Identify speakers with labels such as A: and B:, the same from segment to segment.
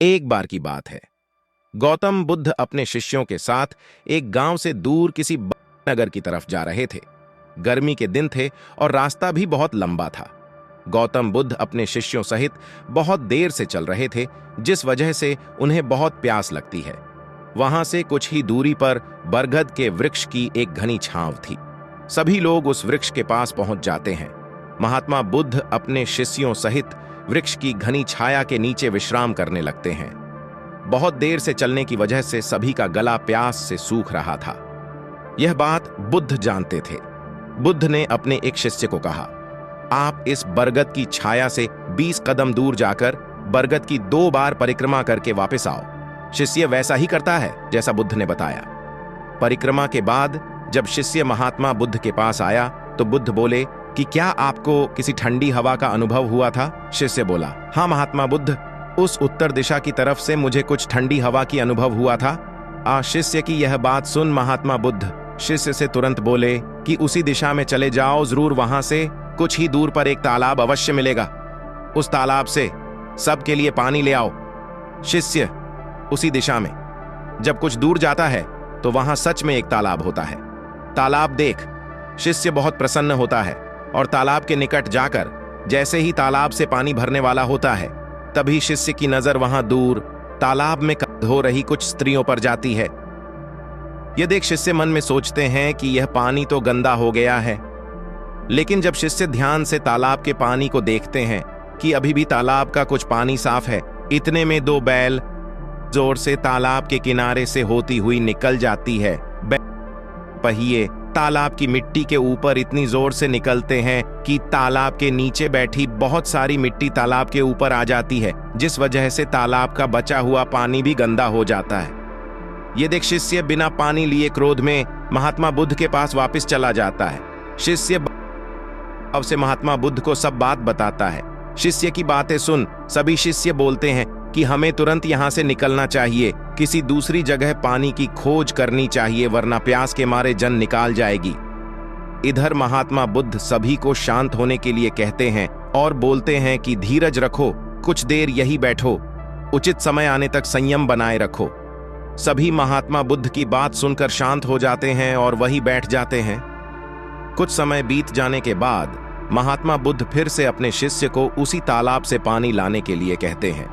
A: एक बार की बात है। गौतम बुद्ध अपने शिष्यों के साथ एक गांव से दूर किसी नगर की तरफ जा रहे थे। गर्मी के दिन थे और रास्ता भी बहुत लंबा था। गौतम बुद्ध अपने शिष्यों सहित बहुत देर से चल रहे थे, जिस वजह से उन्हें बहुत प्यास लगती है। वहां से कुछ ही दूरी पर बरगद के वृक्ष की एक घनी छांव थी। सभी लोग उस वृक्ष के पास पहुंच जाते हैं। महात्मा बुद्ध अपने शिष्यों सहित वृक्ष की घनी छाया के नीचे विश्राम करने लगते हैं। बहुत देर से चलने की वजह से सभी का गला प्यास से सूख रहा था। यह बात बुद्ध जानते थे। बुद्ध ने अपने एक शिष्य को कहा, आप इस बरगद की छाया से 20 कदम दूर जाकर बरगद की 2 बार परिक्रमा करके वापस आओ। शिष्य वैसा ही करता है जैसा बुद्ध ने बताया। परिक्रमा के बाद जब शिष्य महात्मा बुद्ध के पास आया तो बुद्ध बोले कि क्या आपको किसी ठंडी हवा का अनुभव हुआ था? शिष्य बोला, हाँ महात्मा बुद्ध, उस उत्तर दिशा की तरफ से मुझे कुछ ठंडी हवा की अनुभव हुआ था। शिष्य की यह बात सुन महात्मा बुद्ध शिष्य से तुरंत बोले कि उसी दिशा में चले जाओ, जरूर वहां से कुछ ही दूर पर एक तालाब अवश्य मिलेगा। उस तालाब से सबके लिए पानी ले आओ। शिष्य उसी दिशा में जब कुछ दूर जाता है तो वहां सच में एक तालाब होता है। तालाब देख शिष्य बहुत प्रसन्न होता है और तालाब के निकट जाकर जैसे ही तालाब से पानी भरने वाला होता है, तभी शिष्य की नजर वहां दूर तालाब में धो रही कुछ स्त्रियों पर जाती है। यह देख शिष्य मन में सोचते हैं कि यह पानी तो गंदा हो गया है। लेकिन जब शिष्य ध्यान से तालाब के पानी को देखते हैं कि अभी भी तालाब का कुछ पानी साफ है, इतने में 2 बैल जोर से तालाब के किनारे से होती हुई निकल जाती है। पहिए तालाब की मिट्टी के ऊपर इतनी जोर से निकलते हैं कि तालाब के नीचे बैठी बहुत सारी मिट्टी तालाब के ऊपर आ जाती है, जिस वजह से तालाब का बचा हुआ पानी भी गंदा हो जाता है। ये देख शिष्य बिना पानी लिए क्रोध में महात्मा बुद्ध के पास वापस चला जाता है। शिष्य अब से महात्मा बुद्ध को सब बात बताता है। शिष्य की बातें सुन सभी शिष्य बोलते हैं कि हमें तुरंत यहां से निकलना चाहिए, किसी दूसरी जगह पानी की खोज करनी चाहिए, वरना प्यास के मारे जान निकाल जाएगी। इधर महात्मा बुद्ध सभी को शांत होने के लिए कहते हैं और बोलते हैं कि धीरज रखो, कुछ देर यही बैठो, उचित समय आने तक संयम बनाए रखो। सभी महात्मा बुद्ध की बात सुनकर शांत हो जाते हैं और वही बैठ जाते हैं। कुछ समय बीत जाने के बाद महात्मा बुद्ध फिर से अपने शिष्य को उसी तालाब से पानी लाने के लिए कहते हैं।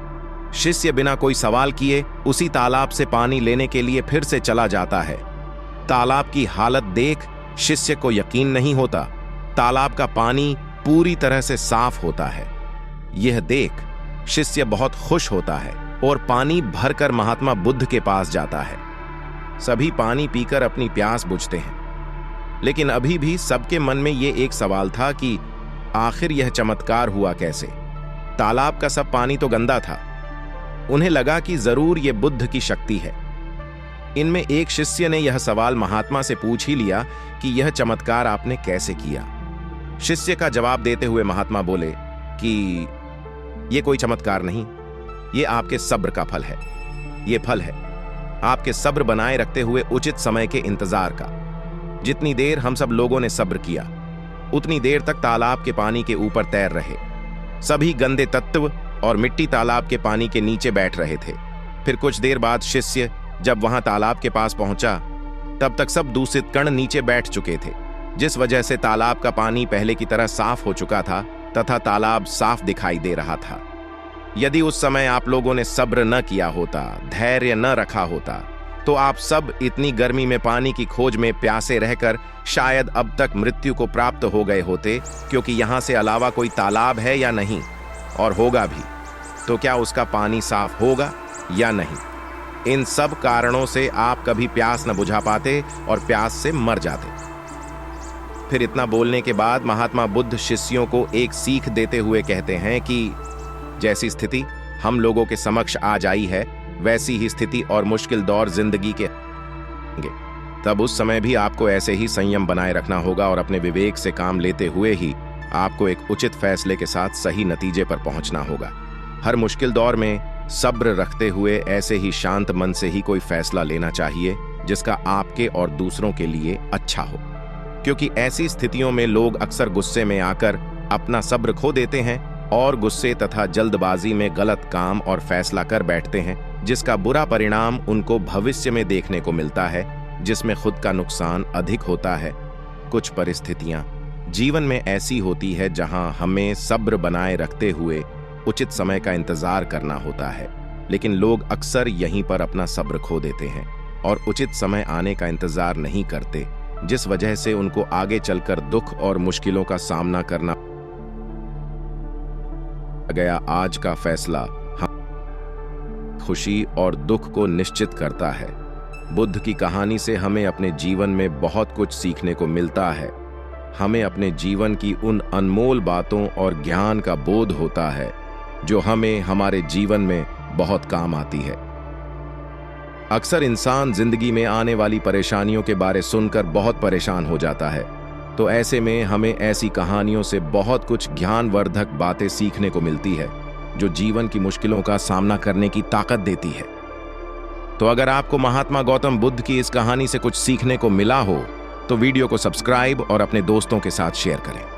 A: शिष्य बिना कोई सवाल किए उसी तालाब से पानी लेने के लिए फिर से चला जाता है। तालाब की हालत देख शिष्य को यकीन नहीं होता। तालाब का पानी पूरी तरह से साफ होता है। यह देख शिष्य बहुत खुश होता है और पानी भरकर महात्मा बुद्ध के पास जाता है। सभी पानी पीकर अपनी प्यास बुझते हैं, लेकिन अभी भी सबके मन में यह एक सवाल था कि आखिर यह चमत्कार हुआ कैसे? तालाब का सब पानी तो गंदा था। उन्हें लगा कि जरूर यह बुद्ध की शक्ति है। इनमें एक शिष्य ने यह सवाल महात्मा से पूछ ही लिया कि यह चमत्कार आपने कैसे किया? शिष्य का जवाब देते हुए महात्मा बोले कि यह कोई चमत्कार नहीं, यह आपके सब्र का फल है। यह फल है आपके सब्र बनाए रखते हुए उचित समय के इंतजार का। जितनी देर हम सब लोगों ने सब्र किया, उतनी देर तक तालाब के पानी के ऊपर तैर रहे। सभी गंदे तत्व और मिट्टी तालाब के पानी के नीचे बैठ रहे थे। फिर कुछ देर बाद शिष्य जब वहां तालाब के पास पहुंचा, तब तक सब दूषित कण नीचे बैठ चुके थे, जिस वजह से तालाब का पानी पहले की तरह साफ हो चुका था तथा तालाब साफ दिखाई दे रहा था। यदि उस समय आप लोगों ने सब्र न किया होता, धैर्य न रखा होता, तो आप सब इतनी गर्मी में पानी की खोज में प्यासे रहकर शायद अब तक मृत्यु को प्राप्त हो गए होते, क्योंकि यहां से अलावा कोई तालाब है या नहीं, और होगा भी तो क्या उसका पानी साफ होगा या नहीं। इन सब कारणों से आप कभी प्यास न बुझा पाते और प्यास से मर जाते। फिर इतना बोलने के बाद महात्मा बुद्ध शिष्यों को एक सीख देते हुए कहते हैं कि जैसी स्थिति हम लोगों के समक्ष आज आई है, वैसी ही स्थिति और मुश्किल दौर जिंदगी के तब उस समय भी आपको ऐसे ही संयम बनाए रखना होगा और अपने विवेक से काम लेते हुए ही आपको एक उचित फैसले के साथ सही नतीजे पर पहुंचना होगा। हर मुश्किल दौर में सब्र रखते हुए ऐसे ही शांत मन से ही कोई फैसला लेना चाहिए जिसका आपके और दूसरों के लिए अच्छा हो, क्योंकि ऐसी स्थितियों में लोग अक्सर गुस्से में आकर अपना सब्र खो देते हैं और गुस्से तथा जल्दबाजी में गलत काम और फैसला कर बैठते हैं, जिसका बुरा परिणाम उनको भविष्य में देखने को मिलता है, जिसमें खुद का नुकसान अधिक होता है। कुछ परिस्थितियां जीवन में ऐसी होती है जहां हमें सब्र बनाए रखते हुए उचित समय का इंतजार करना होता है, लेकिन लोग अक्सर यहीं पर अपना सब्र खो देते हैं और उचित समय आने का इंतजार नहीं करते, जिस वजह से उनको आगे चलकर दुख और मुश्किलों का सामना करना गया। आज का फैसला हम खुशी और दुख को निश्चित करता है। बुद्ध की कहानी से हमें अपने जीवन में बहुत कुछ सीखने को मिलता है। हमें अपने जीवन की उन अनमोल बातों और ज्ञान का बोध होता है जो हमें हमारे जीवन में बहुत काम आती है। अक्सर इंसान जिंदगी में आने वाली परेशानियों के बारे सुनकर बहुत परेशान हो जाता है, तो ऐसे में हमें ऐसी कहानियों से बहुत कुछ ज्ञानवर्धक बातें सीखने को मिलती है जो जीवन की मुश्किलों का सामना करने की ताकत देती है। तो अगर आपको महात्मा गौतम बुद्ध की इस कहानी से कुछ सीखने को मिला हो तो वीडियो को सब्सक्राइब और अपने दोस्तों के साथ शेयर करें।